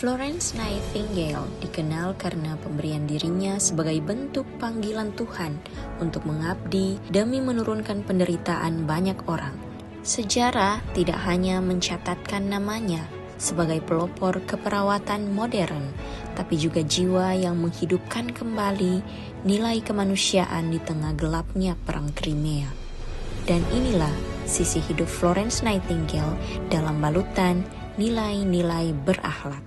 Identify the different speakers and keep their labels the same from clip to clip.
Speaker 1: Florence Nightingale dikenal karena pemberian dirinya sebagai bentuk panggilan Tuhan untuk mengabdi demi menurunkan penderitaan banyak orang. Sejarah tidak hanya mencatatkan namanya sebagai pelopor keperawatan modern, tapi juga jiwa yang menghidupkan kembali nilai kemanusiaan di tengah gelapnya Perang Crimea. Dan inilah sisi hidup Florence Nightingale dalam balutan nilai-nilai berakhlak.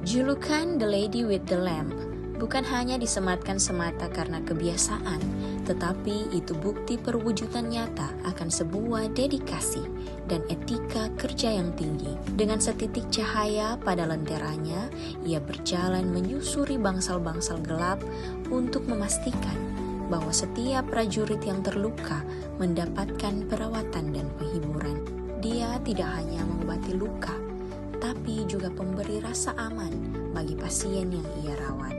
Speaker 1: Julukan The Lady with the Lamp bukan hanya disematkan semata karena kebiasaan, tetapi itu bukti perwujudan nyata akan sebuah dedikasi dan etika kerja yang tinggi. Dengan setitik cahaya pada lenteranya, ia berjalan menyusuri bangsal-bangsal gelap untuk memastikan bahwa setiap prajurit yang terluka mendapatkan perawatan dan penghiburan. Dia tidak hanya mengobati luka, tapi juga pemberi rasa aman bagi pasien yang ia rawat.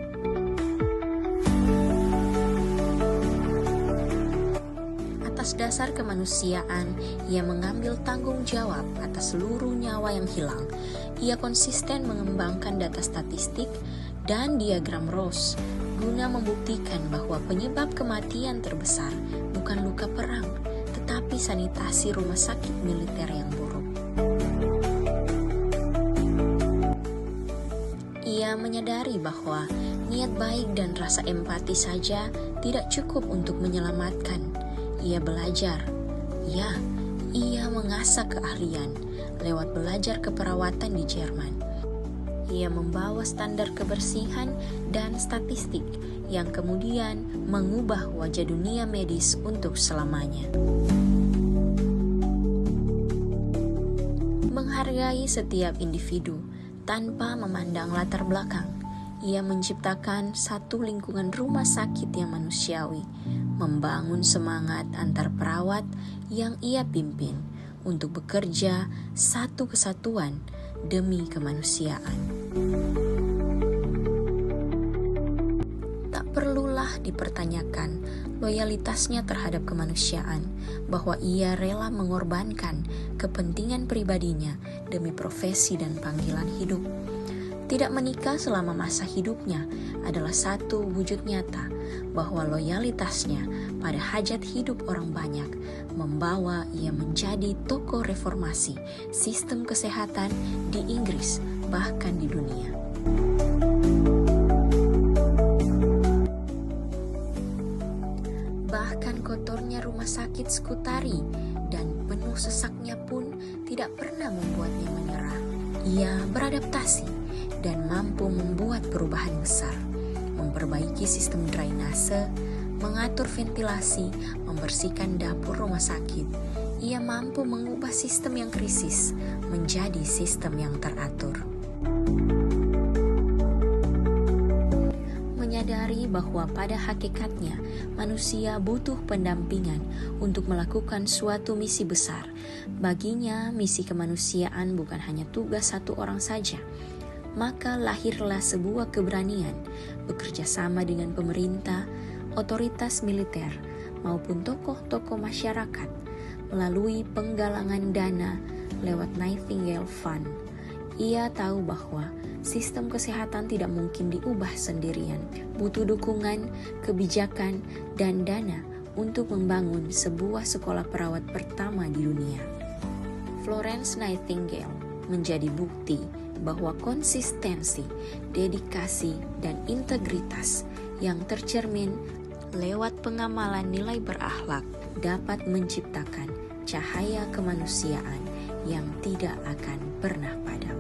Speaker 1: Atas dasar kemanusiaan, ia mengambil tanggung jawab atas seluruh nyawa yang hilang. Ia konsisten mengembangkan data statistik dan diagram Ross guna membuktikan bahwa penyebab kematian terbesar bukan luka perang, tetapi sanitasi rumah sakit militer yang buruk. Ia menyadari bahwa niat baik dan rasa empati saja tidak cukup untuk menyelamatkan. Ia belajar, ia mengasah keahlian lewat belajar keperawatan di Jerman. Ia membawa standar kebersihan dan statistik yang kemudian mengubah wajah dunia medis untuk selamanya. Menghargai setiap individu tanpa memandang latar belakang, ia menciptakan satu lingkungan rumah sakit yang manusiawi, membangun semangat antar perawat yang ia pimpin untuk bekerja satu kesatuan demi kemanusiaan. Tak perlulah dipertanyakan loyalitasnya terhadap kemanusiaan, bahwa ia rela mengorbankan kepentingan pribadinya demi profesi dan panggilan hidup. Tidak menikah selama masa hidupnya adalah satu wujud nyata bahwa loyalitasnya pada hajat hidup orang banyak membawa ia menjadi tokoh reformasi sistem kesehatan di Inggris, bahkan di dunia. Bahkan kotornya rumah sakit Scutari dan penuh sesaknya pun tidak pernah membuatnya menyerah. Ia beradaptasi dan mampu membuat perubahan besar, memperbaiki sistem drainase, mengatur ventilasi, membersihkan dapur rumah sakit. Ia mampu mengubah sistem yang krisis menjadi sistem yang teratur. Menyadari bahwa pada hakikatnya manusia butuh pendampingan untuk melakukan suatu misi besar. Baginya, misi kemanusiaan bukan hanya tugas satu orang saja. Maka lahirlah sebuah keberanian bekerja sama dengan pemerintah, otoritas militer, maupun tokoh-tokoh masyarakat melalui penggalangan dana lewat Nightingale Fund. Ia tahu bahwa sistem kesehatan tidak mungkin diubah sendirian, butuh dukungan, kebijakan, dan dana untuk membangun sebuah sekolah perawat pertama di dunia. Florence Nightingale menjadi bukti bahwa konsistensi, dedikasi, dan integritas yang tercermin lewat pengamalan nilai berakhlak dapat menciptakan cahaya kemanusiaan yang tidak akan pernah padam.